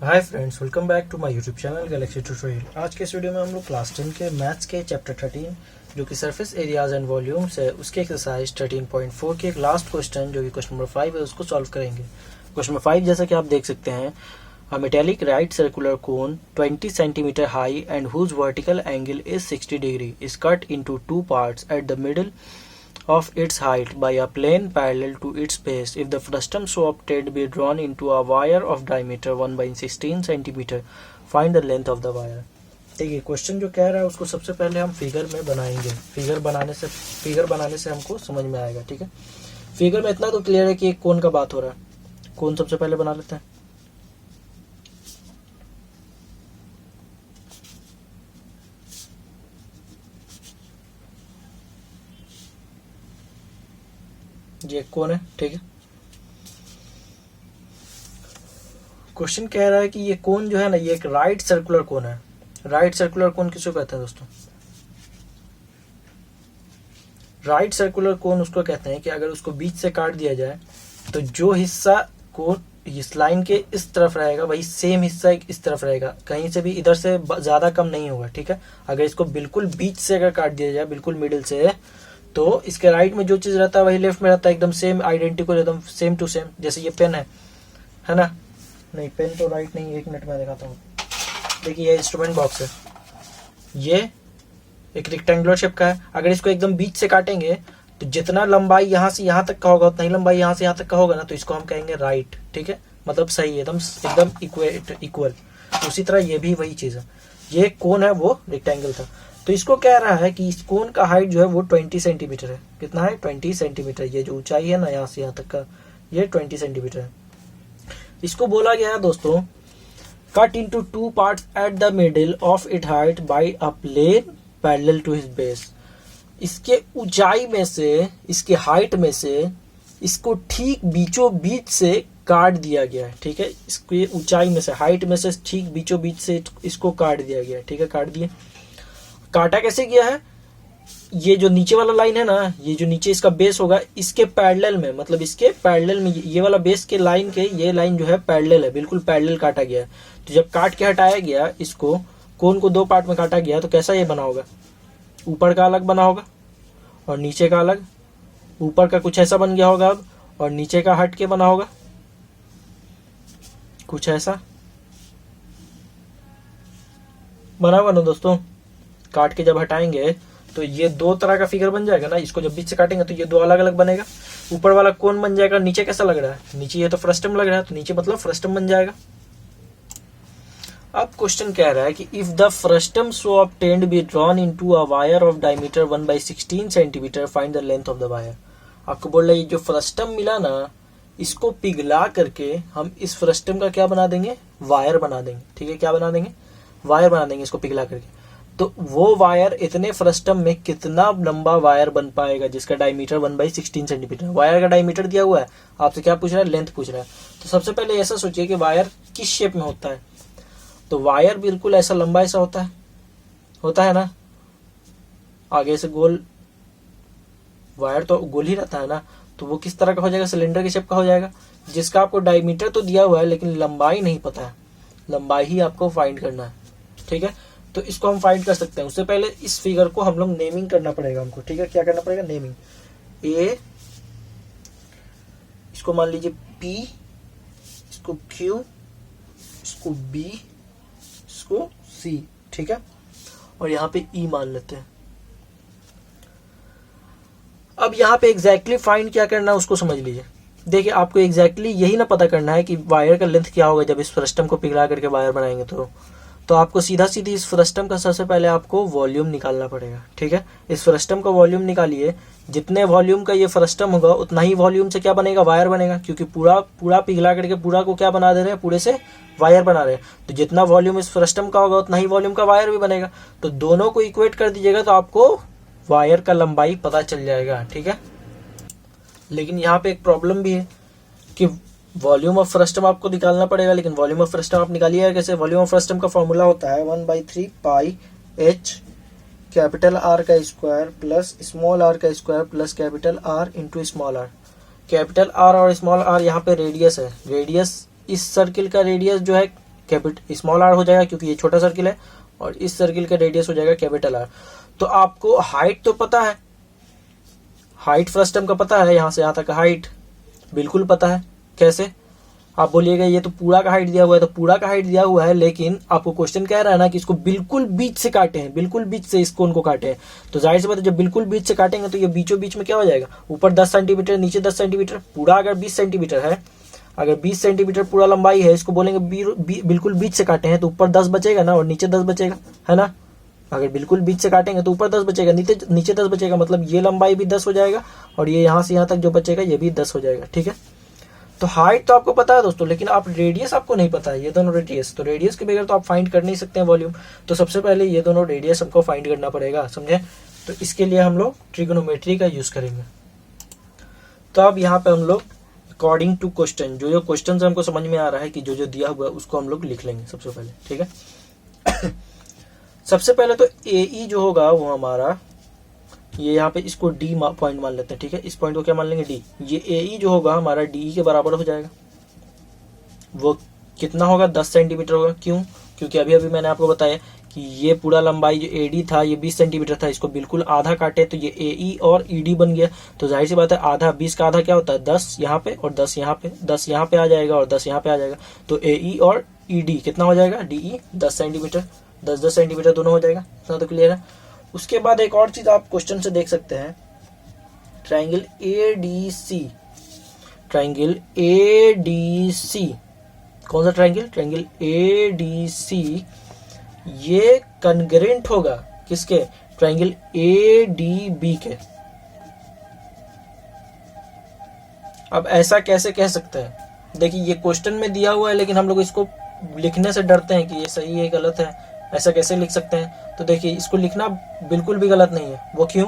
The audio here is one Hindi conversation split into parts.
Hi friends, welcome back to my YouTube channel galaxy tutorial. आज के इस वीडियो में हम लोग क्लास 10 के मैथ्स के चैप्टर 13 जो कि सरफेस एरियाज एंड वॉल्यूम्स है उसके एक्सरसाइज 13.4 के एक लास्ट क्वेश्चन जो कि क्वेश्चन नंबर 5 है उसको सॉल्व करेंगे। क्वेश्चन नंबर 5 जैसा कि आप देख सकते हैं, a metallic right circular cone 20 centimetre high and whose vertical angle is 60 degree is cut into two parts at the middle of its height by a plane parallel to its base. If the frustum so obtained be drawn into a wire of diameter 1/16 centimeter, find the length of the wire. देखिए क्वेश्चन जो कह रहा है उसको सबसे पहले हम फिगर में बनाएंगे। फिगर बनाने से हमको समझ में आएगा। ठीक है, फिगर में इतना तो क्लियर है कि एक कोन का बात हो रहा है। कोन सबसे पहले बना लेते हैं। ये कोन है। ठीक है, क्वेश्चन कह रहा है कि ये कोन जो है ना, ये एक राइट सर्कुलर कोन है। राइट सर्कुलर कोन किसको कहते हैं दोस्तों? राइट सर्कुलर कोन उसको कहते हैं कि अगर उसको बीच से काट दिया जाए तो जो हिस्सा कोन इस लाइन के इस तरफ रहेगा वही सेम हिस्सा इस तरफ रहेगा, कहीं से भी इधर से ज्यादा कम नहीं होगा। ठीक है, अगर इसको बिल्कुल बीच से अगर काट दिया जाए, बिल्कुल मिडिल से, तो इसके राइट में जो चीज रहता है वही लेफ्ट में रहता है, एकदम सेम आइडेंटिकल, एकदम सेम टू सेम। जैसे ये पेन है ना? नहीं, पेन तो राइट नहीं, एक मिनट में दिखाता हूँ। देखिए ये इंस्ट्रूमेंट बॉक्स है, ये एक रेक्टेंगुलर शेप का है। अगर इसको एकदम बीच से काटेंगे तो जितना लंबाई यहाँ से यहाँ तक का होगा उतना ही लंबाई यहाँ से यहाँ तक का होगा ना, तो इसको हम कहेंगे राइट। ठीक है, मतलब सही, एकदम इक्वल। उसी तरह ये भी वही चीज है। ये कोन है, वो रेक्टेंगल था। तो इसको कह रहा है कि इस कोन का हाइट जो है वो 20 सेंटीमीटर है। कितना है? 20 सेंटीमीटर। ये जो ऊंचाई है ना यहाँ से यहाँ तक का, ये 20 सेंटीमीटर है। इसको बोला गया है दोस्तों, cut into two parts at the middle of it height by a plane parallel to his base. इसके ऊंचाई में से, इसके हाइट में से इसको ठीक बीचों बीच से काट दिया गया है। ठीक है, इसके ऊंचाई में से, हाइट में से ठीक बीचों बीच से इसको काट दिया गया है। ठीक है, काट दिए। काटा कैसे गया है? ये जो नीचे वाला लाइन है ना, ये जो नीचे इसका बेस होगा, इसके पैरेलल में, मतलब इसके पैरेलल में, ये वाला बेस के लाइन के, ये लाइन जो है पैरेलल है, बिल्कुल पैरेलल काटा गया है। तो जब काट के हटाया गया इसको, कोन को दो पार्ट में काटा गया, तो कैसा ये बना होगा? ऊपर का अलग बना होगा और नीचे का अलग। ऊपर का कुछ ऐसा बन गया होगा अब, और नीचे का हट के बना होगा कुछ ऐसा बना होगा ना दोस्तों। काट के जब हटाएंगे तो ये दो तरह का फिगर बन जाएगा ना। इसको जब बीच से काटेंगे तो ये दो अलग अलग बनेगा। ऊपर वाला कोन बन जाएगा, नीचे कैसा लग रहा है? नीचे ये तो फ्रस्टम लग रहा है, तो नीचे मतलब फ्रस्टम बन जाएगा। अब क्वेश्चन कह रहा है कि if the frustum so obtained be drawn into a wire of diameter 1/16 centimetre, find the length of the wire. आपको बोल रहा है जो फ्रस्टम मिला ना, इसको पिघला करके हम इस फ्रस्टम का क्या बना देंगे? वायर बना देंगे। ठीक है, क्या बना देंगे? वायर बना देंगे इसको पिघला करके। तो वो वायर, इतने फ्रस्टम में कितना लंबा वायर बन पाएगा जिसका डायमीटर 1/16 सेंटीमीटर। वायर का डायमीटर दिया हुआ है, आपसे क्या पूछ रहा है? लेंथ पूछ रहा है। तो सबसे पहले ऐसा सोचिए कि वायर किस शेप में होता है। तो वायर बिल्कुल ऐसा लंबा ऐसा होता है ना, आगे से गोल। वायर तो गोल ही रहता है ना, तो वो किस तरह का हो जाएगा? सिलेंडर की शेप का हो जाएगा, जिसका आपको डायमीटर तो दिया हुआ है लेकिन लंबाई नहीं पता है। लंबाई ही आपको फाइंड करना है। ठीक है, तो इसको हम फाइंड कर सकते हैं। उससे पहले इस फिगर को हम लोग नेमिंग करना पड़ेगा हमको। ठीक है, क्या करना पड़ेगा? नेमिंग। ए, इसको मान लीजिए पी, इसको क्यू, इसको बी, इसको सी। ठीक है, और यहाँ पे ई मान लेते हैं। अब यहाँ पे एग्जैक्टली फाइंड क्या करना है उसको समझ लीजिए। देखिए, आपको एग्जैक्टली यही ना पता करना है कि वायर का लेंथ क्या होगा जब इस फ्रस्टम को पिघला करके वायर बनाएंगे। तो आपको सीधा सीधी इस फ्रस्टम का सबसे पहले आपको वॉल्यूम निकालना पड़ेगा। ठीक है, इस फ्रस्टम का वॉल्यूम निकालिए। जितने वॉल्यूम का ये फ्रस्टम होगा उतना ही वॉल्यूम से क्या बनेगा? वायर बनेगा, क्योंकि पूरा पिघला करके पूरा को क्या बना दे रहे हैं? पूरे से वायर बना रहे हैं। तो जितना वॉल्यूम इस फ्रस्टम का होगा उतना ही वॉल्यूम का वायर भी बनेगा। तो दोनों को इक्वेट कर दीजिएगा तो आपको वायर का लंबाई पता चल जाएगा। ठीक है, लेकिन यहाँ पे एक प्रॉब्लम भी है कि वॉल्यूम ऑफ फ्रस्टम आपको निकालना पड़ेगा, लेकिन वॉल्यूम ऑफ फ्रस्टम आप निकालिएगा कैसे? वॉल्यूम ऑफ फ्रस्टम का फॉर्मूला होता है 1/3 पाई एच कैपिटल आर का स्क्वायर प्लस स्मॉल आर का square plus capital R into small R. Capital R और स्मॉल आर यहाँ पे रेडियस है। रेडियस, इस सर्किल का रेडियस जो है स्मॉल आर हो जाएगा क्योंकि ये छोटा सर्किल है, और इस सर्किल का रेडियस हो जाएगा कैपिटल आर। तो आपको हाइट तो पता है, हाइट फर्स्ट टर्म का पता है, यहां से यहां तक हाइट बिल्कुल पता है। कैसे? आप बोलिएगा ये तो पूरा का हाइट दिया हुआ है, तो पूरा का हाइट दिया हुआ है, लेकिन आपको क्वेश्चन कह रहा है ना कि इसको बिल्कुल बीच से काटे हैं, बिल्कुल बीच से इस कोण को काटे हैं। तो जाहिर सी बात है जब बिल्कुल बीच से काटेंगे तो ये बीचों बीच में क्या हो जाएगा, ऊपर 10 सेंटीमीटर नीचे 10 सेंटीमीटर। पूरा अगर 20 सेंटीमीटर है, अगर 20 सेंटीमीटर पूरा लंबाई है, इसको बोलेंगे बिल्कुल बीच से काटे हैं, तो ऊपर 10 बचेगा ना और नीचे 10 बचेगा, है ना। अगर बिल्कुल बीच से काटेंगे तो ऊपर 10 बचेगा, नीचे 10 बचेगा, मतलब ये लंबाई भी 10 हो जाएगा और ये यहां से यहां तक जो बचेगा ये भी 10 हो जाएगा। ठीक है, तो हाइट तो आपको पता है दोस्तों, लेकिन आप रेडियस आपको नहीं पता है, ये दोनों रेडियस। तो रेडियस के बगैर तो आप फाइंड कर नहीं सकते हैं वॉल्यूम। तो सबसे पहले ये दोनों रेडियस हमको फाइंड करना पड़ेगा, समझे। तो इसके लिए हम लोग ट्रिग्नोमेट्री का यूज करेंगे। तो अब यहाँ पे हम लोग अकॉर्डिंग टू क्वेश्चन, जो क्वेश्चन से हमको समझ में आ रहा है कि जो दिया हुआ है उसको हम लोग लिख लेंगे सबसे पहले। ठीक है सबसे पहले तो ए जो होगा वो हमारा, ये यहाँ पे इसको डी पॉइंट मान लेते हैं। ठीक है, इस पॉइंट को क्या मान लेंगे, डी। ये ए जो होगा हमारा डी के बराबर हो जाएगा। वो कितना होगा, 10 सेंटीमीटर होगा। क्यों? क्योंकि अभी अभी मैंने आपको बताया कि ये पूरा लंबाई जो एडी था ये 20 सेंटीमीटर था, इसको बिल्कुल आधा काटे तो ये ए और ईडी बन गया। तो जाहिर सी बात है आधा 20 का आधा क्या होता है, 10 यहाँ पे और 10 यहाँ पे, 10 यहाँ पे आ जाएगा और 10 यहाँ पे आ जाएगा। तो ए और ईडी कितना हो जाएगा, डी 10 सेंटीमीटर, 10 सेंटीमीटर दोनों हो जाएगा। इतना तो क्लियर है। उसके बाद एक और चीज आप क्वेश्चन से देख सकते हैं, ट्राइंगल एडीसी, ट्राइंगल एडीसी, कौन सा ट्राइंगल, ट्राइंगल एडीसी, ये कन्ग्रेंट होगा किसके, ट्राइंगल एडीबी के। अब ऐसा कैसे कह सकते हैं, देखिए ये क्वेश्चन में दिया हुआ है लेकिन हम लोग इसको लिखने से डरते हैं कि ये सही है गलत है, ऐसा कैसे लिख सकते हैं। तो देखिए इसको लिखना बिल्कुल भी गलत नहीं है। वो क्यों?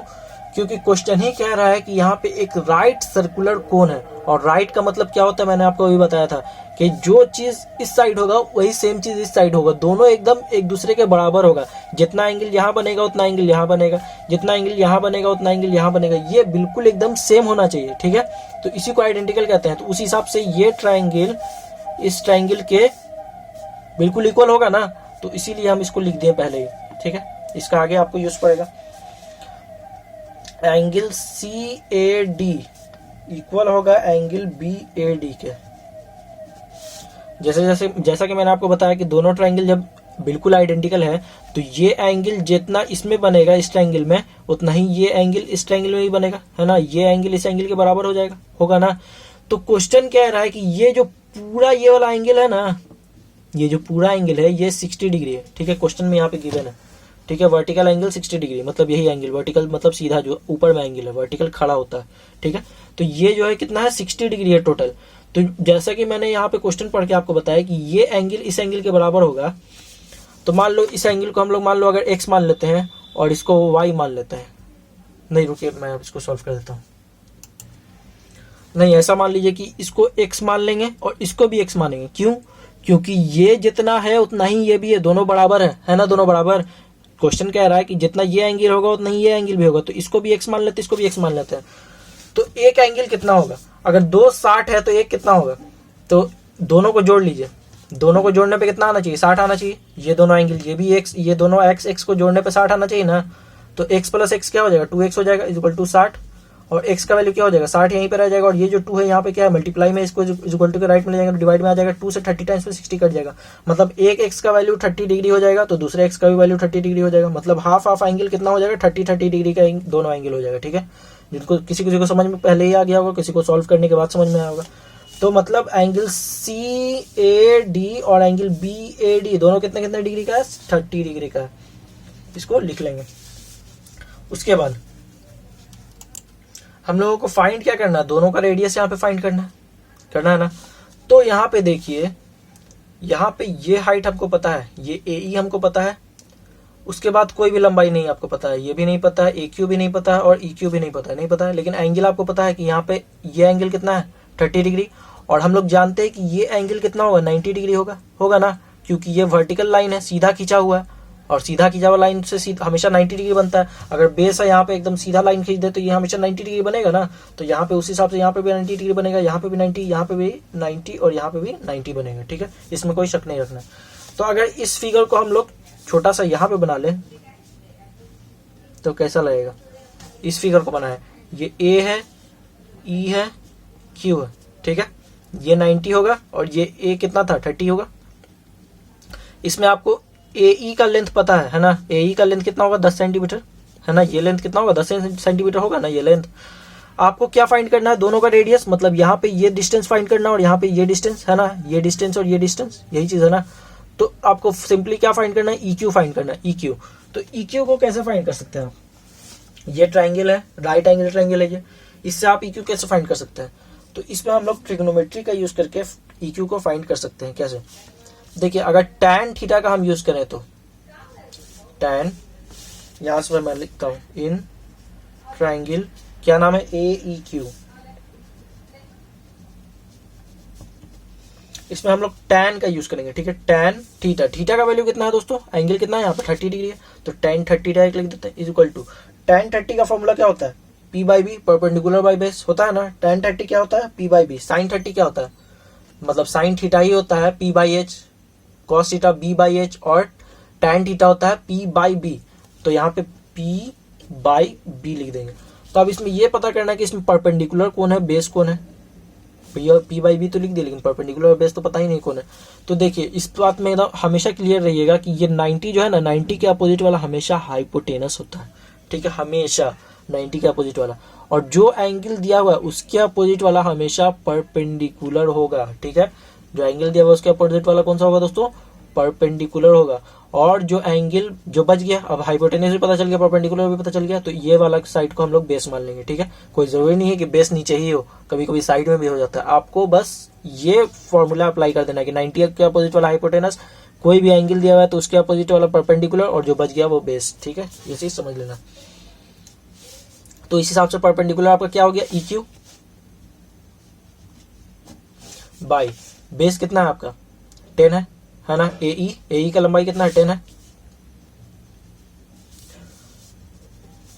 क्योंकि क्वेश्चन ही कह रहा है कि यहाँ पे एक राइट सर्कुलर कोन है, और राइट का मतलब क्या होता है मैंने आपको अभी बताया था कि जो चीज इस साइड होगा वही सेम चीज इस साइड होगा, दोनों एकदम एक दूसरे के बराबर होगा। जितना एंगल यहाँ बनेगा उतना एंगल यहाँ बनेगा, जितना एंगल यहाँ बनेगा उतना एंगल यहाँ बनेगा, ये बिल्कुल एकदम सेम होना चाहिए। ठीक है, तो इसी को आइडेंटिकल कहते हैं। तो उस हिसाब से ये ट्राइंगल इस ट्राइंगल के बिल्कुल इक्वल होगा ना, तो इसीलिए हम इसको लिख दें पहले ही। ठीक है, इसका आगे आपको यूज पड़ेगा। Angle C A D equal होगा एंगल बी ए डी के। जैसा कि मैंने आपको बताया कि दोनों ट्राइंगल जब बिल्कुल आइडेंटिकल है तो ये एंगल जितना इसमें बनेगा इस ट्राइंगल में, उतना ही ये एंगल इस ट्राइंगल में भी बनेगा, है ना। ये एंगल इस एंगल के बराबर हो जाएगा, होगा ना। तो क्वेश्चन कह रहा है कि ये जो पूरा ये वाला एंगल है ना, ये जो पूरा एंगल है ये 60 डिग्री है। ठीक है, क्वेश्चन में यहाँ पे गिवन है। ठीक है, वर्टिकल एंगल 60 डिग्री, मतलब यही एंगल, वर्टिकल मतलब सीधा जो ऊपर में एंगल है, वर्टिकल खड़ा होता है। ठीक है, तो ये जो है कितना है, 60 डिग्री है टोटल। तो जैसा कि मैंने यहाँ पे क्वेश्चन पढ़ के आपको बताया कि ये एंगल इस एंगल के बराबर होगा, तो मान लो इस एंगल को हम लोग मान लो अगर x मान लेते हैं और इसको y मान लेते हैं। नहीं रुकिए, मैं अब इसको सॉल्व कर देता हूँ। नहीं, ऐसा मान लीजिए कि इसको x मान लेंगे और इसको भी x मानेंगे। क्यों? क्योंकि ये जितना है उतना ही ये भी है, दोनों बराबर है ना, दोनों बराबर। क्वेश्चन कह रहा है कि जितना ये एंगल होगा उतना ही ये एंगल भी होगा, तो इसको भी x मान लेते हैं, इसको भी x मान लेते हैं। तो एक एंगल कितना होगा, अगर 2 60 है तो एक कितना होगा, तो दोनों को जोड़ लीजिए। दोनों को जोड़ने पे कितना आना चाहिए, 60 आना चाहिए। ये दोनों एंगल, ये भी x, ये दोनों x को जोड़ने पे 60 आना चाहिए ना। तो x प्लस x क्या हो जाएगा, 2x हो जाएगा, इक्वल टू 60। और x का वैल्यू क्या हो जाएगा, 60 यहीं पे रह जाएगा। और ये जो 2 है यहाँ पे क्या है, मल्टीप्लाई में इसको इक्वल टू के राइट में ले जाएगा, डिवाइड में आ जाएगा। 2 से 30 टाइम्स में 60 कट जाएगा, मतलब एक x का वैल्यू 30 डिग्री हो जाएगा, तो दूसरे x का भी वैल्यू 30 डिग्री हो जाएगा। मतलब हाफ एंगल कितना हो जाएगा, 30 डिग्री का दोनों एंगल हो जाएगा। ठीक है, जिनको किसी को समझ में पहले ही आ गया होगा, किसी को सॉल्व करने के बाद समझ में आया होगा। तो मतलब एंगल सी ए डी और एंगल बी ए डी दोनों कितने कितने डिग्री का है, 30 डिग्री का है। इसको लिख लेंगे। उसके बाद हम लोगों को फाइंड क्या करना है, दोनों का रेडियस यहाँ पे फाइंड करना है ना। तो यहाँ पे देखिए, यहाँ पे ये हाइट हमको पता है, ये ए हमको पता है। उसके बाद कोई भी लंबाई नहीं आपको पता है, ये भी नहीं पता है, ए क्यू भी नहीं पता है और ई क्यू भी नहीं पता है, लेकिन एंगल आपको पता है कि यहाँ पे ये एंगल कितना है, 30 डिग्री। और हम लोग जानते हैं कि ये एंगल कितना होगा, 90 डिग्री होगा ना, क्योंकि ये वर्टिकल लाइन है, सीधा खींचा हुआ है, और सीधा खींचा हुआ लाइन से हमेशा 90 डिग्री बनता है। अगर बेस है यहाँ पे एकदम सीधा लाइन खींच दे तो ये हमेशा 90 डिग्री बनेगा ना। तो यहाँ पे उस हिसाब से यहाँ पे भी 90 डिग्री बनेगा, यहाँ पे भी 90, यहाँ पे भी 90 और यहाँ पे भी 90 बनेगा। ठीक है, इसमें कोई शक नहीं रखना। तो अगर इस फिगर को हम लोग छोटा सा यहाँ पे बना लें तो कैसा लगेगा? इस फिगर को बना है, ये ए है, ई है, क्यू है, ठीक है। ये 90 होगा और ये ए कितना था? 30 होगा। इसमें आपको ए ई का लेंथ पता है ना? ए ई का लेंथ कितना होगा? 10 सेंटीमीटर, है ना। ये लेंथ कितना होगा? 10 सेंटीमीटर होगा ना ये लेंथ। आपको क्या फाइंड करना है? दोनों का रेडियस, मतलब यहाँ पे ये डिस्टेंस फाइंड करना और यहाँ पे ये डिस्टेंस, है ना। ये डिस्टेंस और ये डिस्टेंस, यही चीज है ना। तो आपको सिंपली क्या फाइंड करना है? ई क्यू फाइंड करना है, ई क्यू। तो ई क्यू को कैसे फाइंड कर सकते हैं आप? ये ट्राइंगल है, राइट एंगल ट्राइंगल है ये, इससे आप ई क्यू कैसे फाइंड कर सकते हैं? तो इसमें हम लोग ट्रिग्नोमेट्री का यूज करके ई क्यू को फाइंड कर सकते हैं। कैसे? देखिए, अगर टैन थीटा का हम यूज करें तो टैन, यहां से मैं लिखता हूं इन ट्राइंगल, क्या नाम है? ए ई क्यू। इसमें हम लोग टैन का यूज करेंगे, ठीक है। टैन थीटा, थीटा का वैल्यू कितना है दोस्तों? एंगल कितना है यहाँ पे? 30 डिग्री है, तो टैन 30 डायरेक्ट लिख देते हैं इज इक्वल टू टैन 30 का फॉर्मूला क्या होता है? P by B, perpendicular by base होता है ना। टैन 30 क्या होता है? P by B. साइन 30 क्या होता है? मतलब साइन थीटा ही होता है P by H, cos theta B by H, और टैन थीटा होता है पी बाई बी। तो यहाँ पे पी बाई बी लिख देंगे। तो अब इसमें ये पता करना है कि इसमें परपेंडिकुलर कौन है, बेस कौन है। पी बाई बी तो लिख दिया, लेकिन परपेंडिकुलर और बेस तो पता ही नहीं कौन है। तो देखिए, इस बात में एकदम हमेशा क्लियर रहिएगा कि ये 90 जो है ना, 90 के अपोजिट वाला हमेशा हाइपोटेनस होता है, ठीक है। हमेशा 90 के अपोजिट वाला, और जो एंगल दिया हुआ है उसके अपोजिट वाला हमेशा परपेंडिकुलर होगा, ठीक है। जो एंगल दिया हुआ है उसके अपोजिट वाला कौन सा होगा दोस्तों? परपेंडिकुलर होगा। और जो एंगल जो बच गया, अब हाइपोटेनस भी पता चल गया, परपेंडिकुलर भी पता चल गया, तो ये वाला साइड को हम लोग बेस मान लेंगे, ठीक है। कोई जरूरी नहीं है कि बेस नीचे ही हो, कभी कभी साइड में भी हो जाता है। आपको बस ये फॉर्मूला अप्लाई कर देना है कि 90 के अपोजिट वाला हाइपोटेनस, कोई भी एंगल दिया हुआ है तो उसके अपोजिट वाला परपेंडिकुलर, और जो बच गया वो बेस, ठीक है। ये चीज समझ लेना। तो इस हिसाब से परपेंडिकुलर आपका क्या हो गया? ई क्यू बाई बेस कितना है आपका? 10 है ना। ए ई का लंबाई कितना है? 10 है।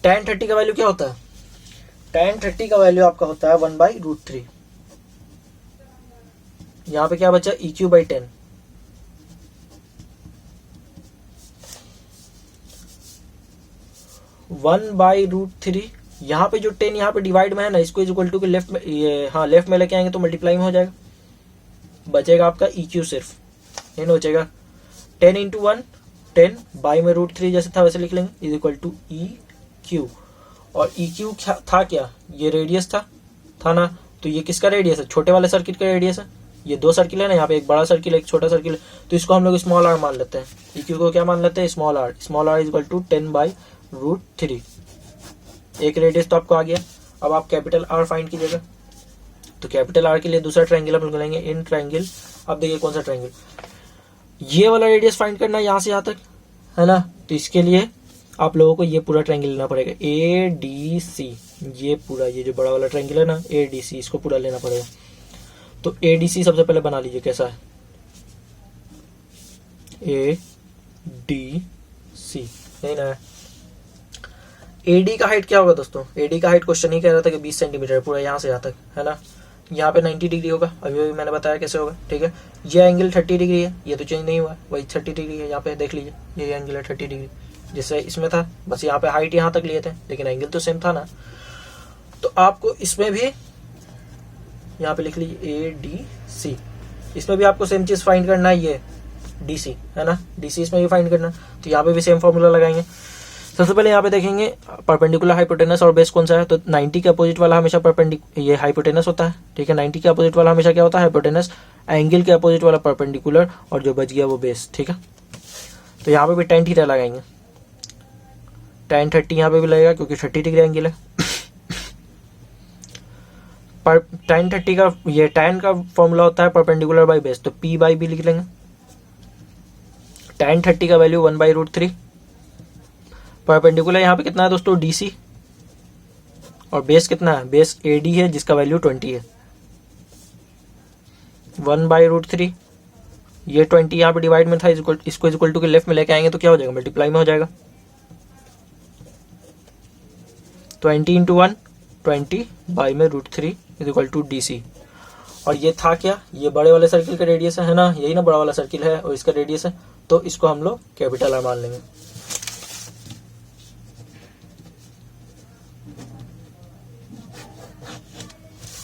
टैन 30 का वैल्यू क्या होता है? टैन 30 का वैल्यू आपका होता है 1/√3। यहां पे क्या बचा? E Q by 10। One by root three, यहाँ पे जो 10 यहाँ पे डिवाइड में है ना, इसको इज इक्वल टू के लेफ्ट में, ये हाँ लेफ्ट में लेके आएंगे तो मल्टीप्लाई में हो जाएगा। बचेगा आपका ई क्यू, सिर्फ इन बचेगा 10 इंटू 1 10 बाई में √3 जैसे था वैसे लिख लेंगे, is equal to E Q. और ई क्यू था क्या? ये रेडियस था ना। तो ये किसका रेडियस है? छोटे वाले सर्किट का रेडियस है। ये दो सर्किल है ना, यहाँ पे एक बड़ा सर्किल है, एक छोटा सर्किल है, तो इसको हम लोग स्मॉल आर मान लेते हैं। ई क्यू को क्या मान लेते हैं? Small R. Small R is equal to 10/√3। एक रेडियस तो आपको आ गया। अब आप कैपिटल आर फाइंड कीजिएगा। तो कैपिटल आर के लिए दूसरा ट्रायंगल हम लोग लेंगे, इन ट्रायंगल। अब देखिए कौन सा ट्रायंगल, ये वाला रेडियस फाइंड करना है यहाँ से यहाँ तक, है ना। तो इसके लिए आप लोगों को ये पूरा ट्रायंगल लेना पड़ेगा, ए डी सी। ये पूरा, ये जो बड़ा वाला ट्रायंगल है ना, ए डी सी, इसको पूरा लेना पड़ेगा। तो ए डी सी सबसे पहले बना लीजिए, कैसा है? ए डी सी, नहीं ना। एडी का हाइट क्या होगा दोस्तों? एडी का हाइट क्वेश्चन ही कह रहा था कि 20 सेंटीमीटर पूरा यहाँ से यहाँ तक, है ना। यहाँ पे 90 डिग्री होगा, अभी भी मैंने बताया कैसे होगा, ठीक है। ये एंगल 30 डिग्री है, ये तो चेंज नहीं हुआ, वही 30 डिग्री है। यहाँ पे देख लीजिए, ये एंगल है 30 डिग्री, जिससे इसमें था, बस यहाँ पे हाइट यहाँ तक लिए थे, लेकिन एंगल तो सेम था ना। तो आपको इसमें भी यहाँ पे लिख लीजिए ए डी सी, इसमें भी आपको सेम चीज फाइंड करना है, ये डी सी, है ना। डी सी इसमें भी फाइंड करना, तो यहाँ पे भी सेम फॉर्मूला लगाएंगे। सबसे पहले यहाँ पे देखेंगे परपेंडिकुलर हाइपोटेनस और बेस कौन सा है। तो 90 के अपोजिट वाला हमेशा ये हाइपोटेनस होता है, ठीक है। 90 के अपोजिट वाला हमेशा क्या होता है? हाइपोटेनस। एंगल के अपोजिट वाला परपेंडिकुलर, और जो बच गया वो बेस, ठीक है। तो यहाँ पे भी tan थीटा लगाएंगे, tan 30 यहाँ पे भी लगेगा क्योंकि 30 डिग्री एंगल है। पर tan 30 का, ये tan का फॉर्मूला होता है परपेंडिकुलर बाई बेस, तो p बाई बी लिख लेंगे। tan 30 का वैल्यू 1/√3। परपेंडिकुलर यहाँ पे कितना है दोस्तों? डीसी। और बेस कितना है? बेस एडी है, जिसका वैल्यू 20 है। 1/√3, ये 20 यहाँ पे डिवाइड में था, इसको इक्वल टू के लेफ्ट में लेके आएंगे तो क्या हो जाएगा? मल्टीप्लाई में हो जाएगा। 20 इंटू 1 20 बाई में √3 is equal to D C. और ये था क्या, ये बड़े वाले सर्किल का रेडियस है ना, यही ना बड़ा वाला सर्किल है और इसका रेडियस है, तो इसको हम लोग कैपिटल आर मान लेंगे।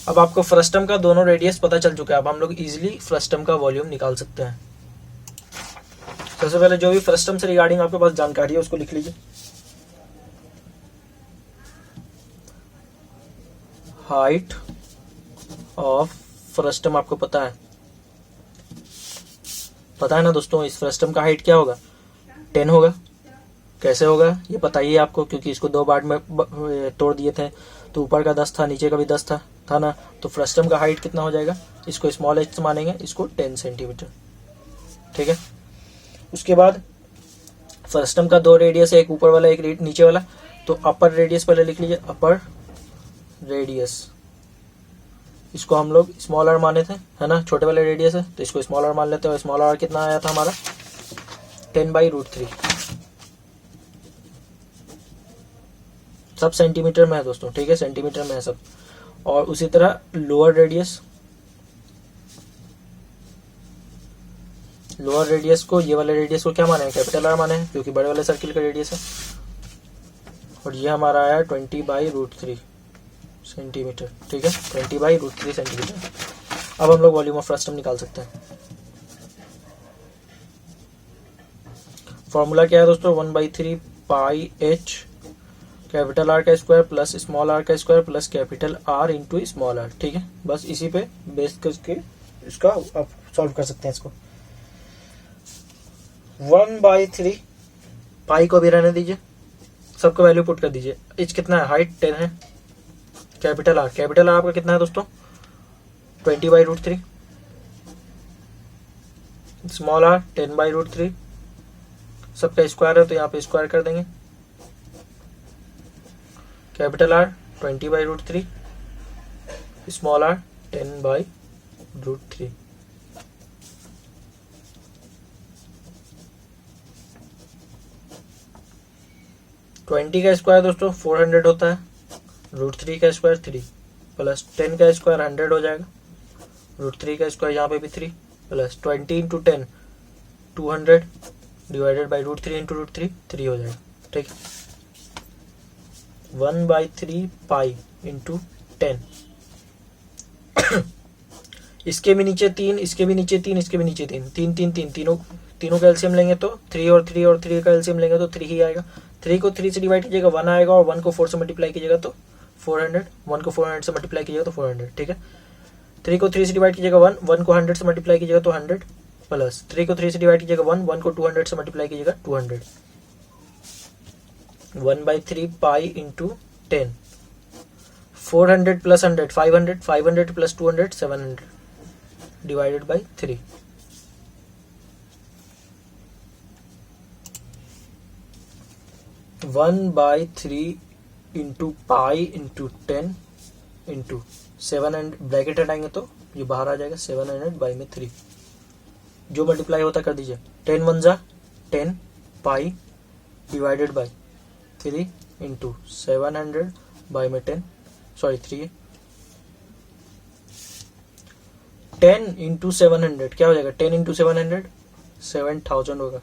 अब आपको फ्रस्टम का दोनों रेडियस पता चल चुका है, अब हम लोग इजीली फ्रस्टम का वॉल्यूम निकाल सकते हैं। सबसे पहले जो भी फ्रस्टम से रिगार्डिंग आपके पास जानकारी है उसको लिख लीजिए। हाइट ऑफ फ्रस्टम आपको पता है ना दोस्तों, इस फ्रस्टम का हाइट क्या होगा, 10 होगा। कैसे होगा ये पता ही है आपको, क्योंकि इसको 2 पार्ट में तोड़ दिए थे, तो ऊपर का 10 था, नीचे का भी 10 था ना, तो फ्रस्टम का हाइट कितना हो जाएगा, इसको स्मॉल h मानेंगे, इसको 10 सेंटीमीटर। ठीक है, उसके बाद फ्रस्टम का 2 रेडियस है, एक ऊपर वाला एक नीचे वाला, तो अपर रेडियस पहले लिख लीजिए, अपर रेडियस, इसको हम लोग स्मॉल आर माने थे, है ना, छोटे वाले रेडियस है तो इसको स्मॉल आर मान लेते हैं। स्मॉल आर कितना आया था हमारा, 10/√3, सब सेंटीमीटर में है दोस्तों। ठीक है, सेंटीमीटर में है सब। और उसी तरह लोअर रेडियस को, ये वाले रेडियस को क्या माने, कैपिटल आर माने हैं, क्योंकि बड़े वाले सर्किल का रेडियस है। और ये हमारा आया 20/√3 सेंटीमीटर। ठीक है, 20/√3 सेंटीमीटर। अब हम लोग वॉल्यूम ऑफ फ्रस्टम निकाल सकते हैं। फॉर्मूला क्या है दोस्तों, 1/3 पाई h कैपिटल आर का स्क्वायर प्लस स्मॉल आर का square plus capital R into small R. ठीक है, बस इसी पे बेस करके इसका आप सॉल्व कर सकते हैं इसको। 1/3 पाई को भी रहने दीजिए, सबको वैल्यू पुट कर दीजिए। एच कितना है, हाइट 10 है, कैपिटल आर आपका कितना है दोस्तों, 20/√3, स्मॉल आर 10/√3, सबका स्क्वायर है तो यहाँ पे स्क्वायर कर देंगे। Capital R 20/√3, small R 10/√3। Twenty का स्क्वायर दोस्तों 400 होता है, √3 का स्क्वायर 3 प्लस 10 का स्क्वायर 100 हो जाएगा, √3 का स्क्वायर यहाँ पे भी 3 plus 20 into 10 200 divided by √3 into √3 3 हो जाएगा। ठीक है, 1/3 पाई इंटू 10, इसके भी नीचे 3, इसके भी नीचे 3, इसके भी नीचे 3, 3 3 3, तीनों का एलसीएम लेंगे तो 3 और 3 और 3 का एलसीएम लेंगे तो 3 ही आएगा। 3 को 3 से डिवाइड कीजिएगा 1 आएगा, और 1 को 4 से मल्टीप्लाई कीजिएगा तो 400, 1 को 400 से मल्टीप्लाई कीजिएगा तो 400। ठीक है, 3 को 3 से डिवाइड कीजिएगा 1 को 100 से मल्टीप्लाई कीजिएगा तो 100, प्लस 3 को 3 से डिवाइड कीजिएगा 1 को 200 से मल्टीप्लाई कीजिएगा 200। 1/3 pi into 10, 400 plus 100 500, 500 plus 200 700 divided by 3। One by 3 into pi into 10 into 700, bracket हटाएंगे तो ये बाहर आ जाएगा 700 बाई में 3, जो मल्टीप्लाई होता कर दीजिए। 10 1 जा 10 पाई डिवाइडेड बाई 3 इंटू 700 बाई में 10, सॉरी 3, 10 इंटू 700 क्या हो जाएगा, 10 इंटू 700 7000 होगा,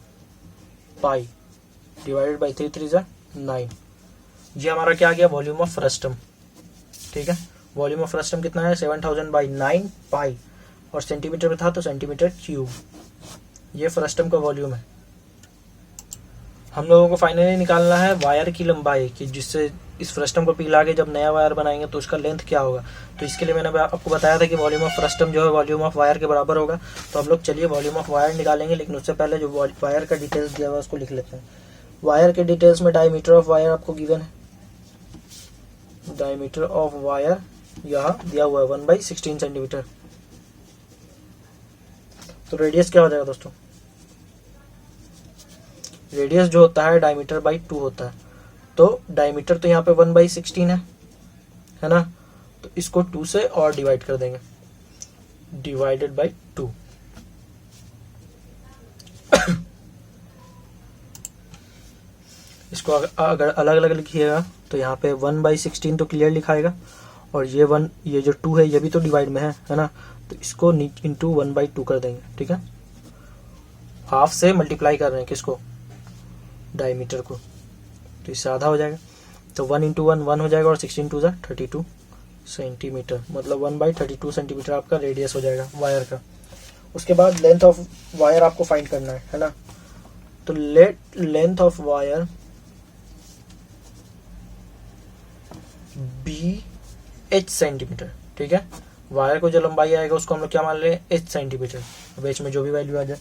पाई डिवाइडेड बाई 3 3 जा 9। ये हमारा क्या आ गया, वॉल्यूम ऑफ फ्रस्टम। ठीक है, वॉल्यूम ऑफ फ्रस्टम कितना है, 7000 बाई 9 पाई, और सेंटीमीटर में था तो सेंटीमीटर क्यूब। ये फ्रस्टम का वॉल्यूम है। हम लोगों को फाइनली निकालना है वायर की लंबाई कि जिससे इस फ्रस्टम को पिघला के जब नया वायर बनाएंगे तो उसका लेंथ क्या होगा। तो इसके लिए मैंने आपको बताया था कि वॉल्यूम ऑफ फ्रस्टम जो है वॉल्यूम ऑफ वायर के बराबर होगा। तो हम लोग चलिए वॉल्यूम ऑफ वायर निकालेंगे, लेकिन उससे पहले जो वायर का डिटेल्स दिया हुआ है उसको लिख लेते हैं। वायर के डिटेल्स में डायमीटर ऑफ वायर आपको गिवन है, डायमीटर ऑफ वायर यहाँ दिया हुआ है 1/16 सेंटीमीटर। तो रेडियस क्या हो जाएगा दोस्तों, रेडियस जो होता है डायमीटर बाई 2 होता है। तो डायमीटर तो यहाँ पे 1/16 है ना, तो इसको 2 से और डिवाइड कर देंगे, डिवाइडेड बाई 2। इसको अगर अलग अलग लिखिएगा तो यहाँ पे 1/16 तो क्लियर लिखाएगा, और ये 2 है ये भी तो डिवाइड में है ना, तो इसको इंटू 1/2 कर देंगे, ठीक है। हाफ से मल्टीप्लाई कर रहे हैं किसको, डायमीटर को, तो इससे आधा हो जाएगा। तो 1 इंटू 1 1 हो जाएगा और 16 टू 32 सेंटीमीटर, मतलब 1/32 सेंटीमीटर आपका रेडियस हो जाएगा वायर का। उसके बाद लेंथ ऑफ वायर आपको फाइंड करना है ना। तो length of wire BH centimetre, ठीक है। वायर को जो लंबाई आएगा उसको हम लोग क्या मान रहे हैं, H सेंटीमीटर, बीच में जो भी वैल्यू आ जाए।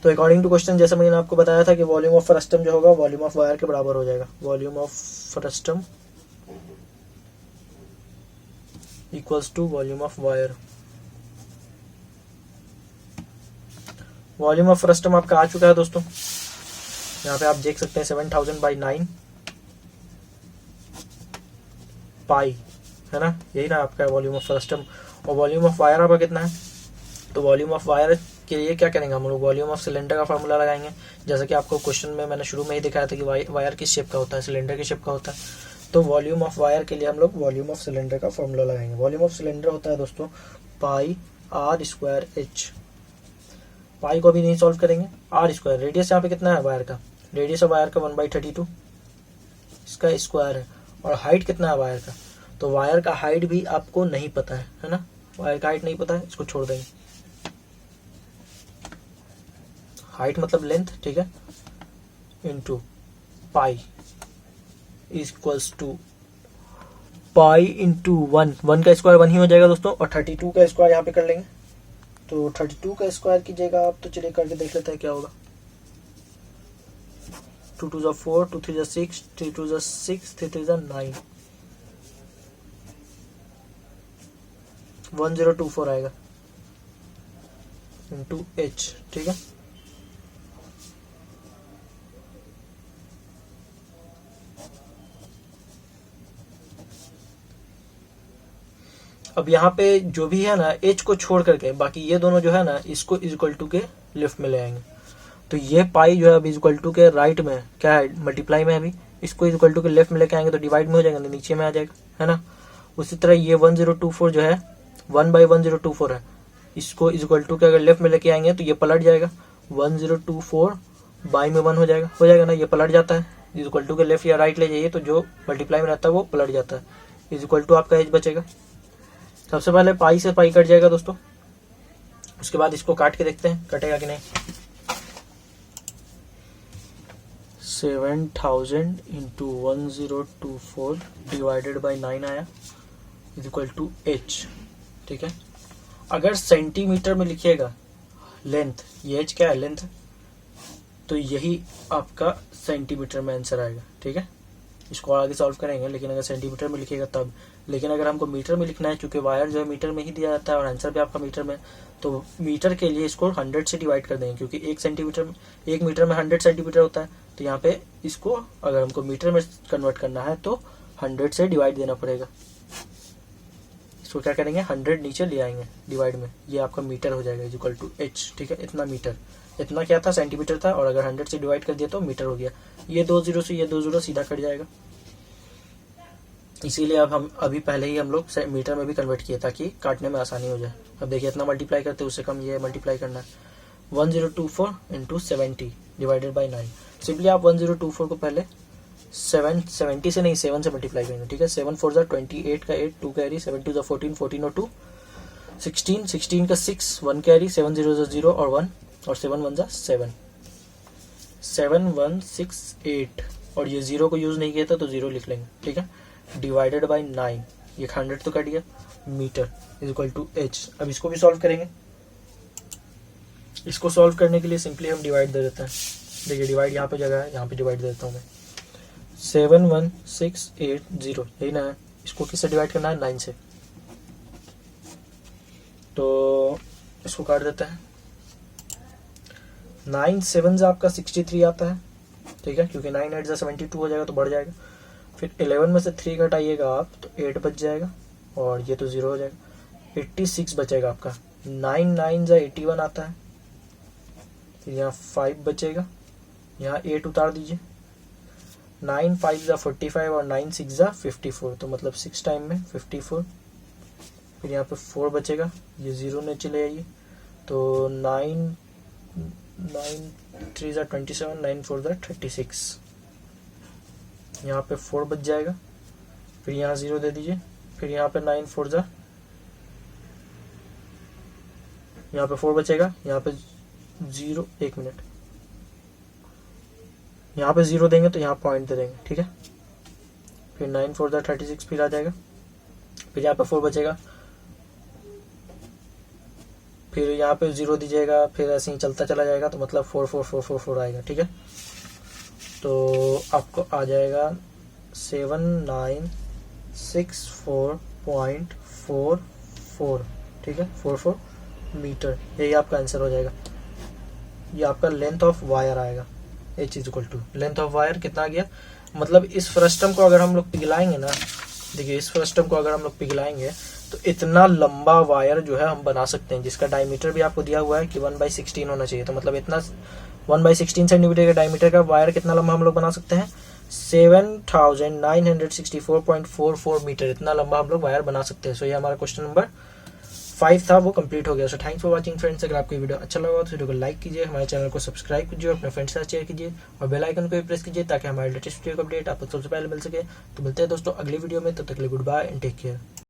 तो अकॉर्डिंग टू क्वेश्चन, जैसे मैंने आपको बताया था कि वॉल्यूम ऑफ फ्रस्टम जो होगा वॉल्यूम ऑफ वायर के बराबर हो जाएगा। Volume of frustum equals to volume of wire. Volume of frustum आपका आ चुका है दोस्तों, यहाँ पे आप देख सकते हैं 7000/9 पाई, है ना, यही ना आपका वॉल्यूम ऑफ फ्रस्टम। और वॉल्यूम ऑफ वायर आपका कितना है, तो वॉल्यूम ऑफ वायर के लिए क्या करेंगे हम लोग, वॉल्यूम ऑफ सिलेंडर का फार्मूला लगाएंगे। जैसा कि आपको क्वेश्चन में मैंने शुरू में ही दिखाया था कि वायर किस शेप का होता है, सिलेंडर की शेप का होता है। तो वॉल्यूम ऑफ वायर के लिए हम लोग वॉल्यूम ऑफ सिलेंडर का फार्मूला लगाएंगे। वॉल्यूम ऑफ सिलेंडर होता है दोस्तों πr²h। पाई को भी नहीं सॉल्व करेंगे, r²। रेडियस यहाँ पे कितना है वायर का, रेडियस ऑफ वायर का 1/32 इसका स्क्वायर है। और हाइट कितना है वायर का, तो वायर का हाइट भी आपको नहीं पता है ना, वायर का हाइट नहीं पता है, इसको छोड़ देंगे। हाइट मतलब लेंथ, ठीक है, into pi equals to pi into 1 का स्क्वायर 1 ही हो जाएगा दोस्तों, और 32 का स्क्वायर यहाँ पे कर लेंगे। तो 32 का स्क्वायर कीजिएगा आप, तो चलिए करके देख लेते हैं क्या होगा। 2 2 4, 2 3 6, 3 2 6, 3 3 9, 1024 आएगा इंटू h, ठीक है। अब यहाँ पे जो भी है ना h को छोड़ करके बाकी ये दोनों जो है ना इसको इक्वल टू के लेफ्ट में ले आएंगे। तो ये पाई जो है अभी इक्वल टू के राइट में क्या है, मल्टीप्लाई में अभी इसको इक्वल टू के लेफ्ट में लेके आएंगे तो डिवाइड में हो जाएगा, नीचे में आ जाएगा, है ना। उसी तरह ये 1024 जो है 1/1024 है, इसको इक्वल टू के अगर लेफ्ट में लेके आएंगे तो ये पलट जाएगा, 1024 बाई में 1 हो जाएगा ना, ये पलट जाता है। इक्वल टू के लेफ्ट या राइट ले जाइए तो जो मल्टीप्लाई में रहता है वो पलट जाता है। इक्वल टू आपका एच बचेगा। सबसे पहले पाई से पाई कट जाएगा दोस्तों, उसके बाद इसको काट के देखते हैं कटेगा कि नहीं। 7000 इंटू 1024 डिवाइडेड बाई 9 आया इक्वल टू एच, ठीक है। अगर सेंटीमीटर में लिखिएगा लेंथ, ये एच क्या है लेंथ, तो यही आपका सेंटीमीटर में आंसर आएगा, ठीक है। इसको आगे सॉल्व करेंगे, लेकिन अगर सेंटीमीटर में लिखिएगा तब। लेकिन अगर हमको मीटर में लिखना है, चूंकि वायर जो है मीटर में ही दिया जाता है और आंसर भी आपका मीटर में, तो मीटर के लिए इसको 100 से डिवाइड कर देंगे, क्योंकि 1 मीटर में 100 सेंटीमीटर होता है। तो यहाँ पे इसको अगर हमको मीटर में कन्वर्ट करना है तो 100 से डिवाइड देना पड़ेगा। इसको क्या करेंगे, 100 नीचे ले आएंगे डिवाइड में, ये आपका मीटर हो जाएगा इक्वल टू एच, ठीक है। इतना मीटर, इतना क्या था सेंटीमीटर था, और अगर 100 से डिवाइड कर दिया तो मीटर हो गया। ये 2 जीरो से ये 2 जीरो सीधा कट जाएगा, इसीलिए अब हम अभी पहले ही हम लोग मीटर में भी कन्वर्ट किए ताकि काटने में आसानी हो जाए। अब देखिए इतना मल्टीप्लाई करते उससे कम ये मल्टीप्लाई करना है। 1024 इंटू 70 डिवाइडेड बाई 9। सिंपली आप 1024 को पहले 70 से नहीं 7 से मल्टीप्लाई करेंगे, ठीक है। 7 4 28 का 8, 2 कैरी, 7 2 14, 14 और 2 16, 16 का 6, 1 कैरी, 7 0 0 और 1, और 7 1 7, 7 1 6 8, और ये 0 को यूज नहीं किया था तो 0 लिख लेंगे, ठीक है। डिवाइडेड बाई 9, ये 100 तो कट गया, मीटर इक्वल टू एच। अब इसको भी सॉल्व करेंगे। इसको सॉल्व करने के लिए सिंपली हम डिवाइड दे देते हैं। देखिए डिवाइड यहाँ पे जगह है, यहाँ पे डिवाइड दे देता हूँ मैं। 71680 यही ना है, इसको किससे डिवाइड करना है, 9 से। तो इसको काट देते हैं। 9 7 आपका 63 आता है, ठीक है, क्योंकि 9 8 72 हो जाएगा तो बढ़ जाएगा। फिर 11 में से 3 घटाइएगा आप तो 8 बच जाएगा, और ये तो 0 हो जाएगा। 86 बचेगा आपका। 9 9 81 आता है, फिर यहाँ 5 बचेगा, यहाँ 8 उतार दीजिए। 9 5 45 और 9 6 54, तो मतलब 6 टाइम में 54, फिर यहाँ पे 4 बचेगा, ये 0 में चले आइए, तो 9 3 ज़ा 27, 9 4 ज़ा 36, यहाँ पे 4 बच जाएगा, फिर यहाँ 0 दे दीजिए, फिर यहाँ पे 9 4 ज़ा, यहाँ पे 4 बचेगा, यहाँ पे 0, 1 मिनट, यहाँ पे 0 देंगे तो यहाँ पॉइंट दे देंगे, ठीक है। फिर 9 4 ज़ा 36 फिर आ जाएगा, फिर यहाँ पे 4 बचेगा, फिर यहाँ पे 0 दीजिएगा, फिर ऐसे ही चलता चला जाएगा, तो मतलब 4 4 4 4 4 आएगा, ठीक है। तो आपको आ जाएगा 7964.44, ठीक है, 44 मीटर, यही आपका आंसर हो जाएगा। ये आपका लेंथ ऑफ वायर आएगा, h equal to length of wire कितना आ गया, मतलब इस फ्रस्टम को अगर हम लोग पिघलाएंगे ना, देखिए इस फ्रस्टम को अगर हम लोग पिघलाएंगे तो इतना लंबा वायर जो है हम बना सकते हैं, जिसका डायमीटर भी आपको दिया हुआ है कि 1/16 होना चाहिए, तो मतलब इतना 1/16 सेंटीमीटर का डायमीटर का वायर कितना लंबा हम लोग बना सकते हैं, 7964.44 मीटर, इतना लंबा हम लोग वायर बना सकते हैं। सो ये हमारा क्वेश्चन नंबर 5 था, वो कंप्लीट हो गया। So thanks for watching friends. अगर आपको वीडियो अच्छा लगा तो वीडियो को लाइक कीजिए, हमारे चैनल को सब्सक्राइब कीजिए, अपने फ्रेंड्स के साथ शेयर कीजिए और बेल आइकन को भी प्रेस कीजिए ताकि हमारे लेटेस्ट वीडियो का अपडेट आपको सबसे पहले मिल सके। तो मिलते हैं दोस्तों अगली वीडियो में, तब तक के लिए good bye and take care.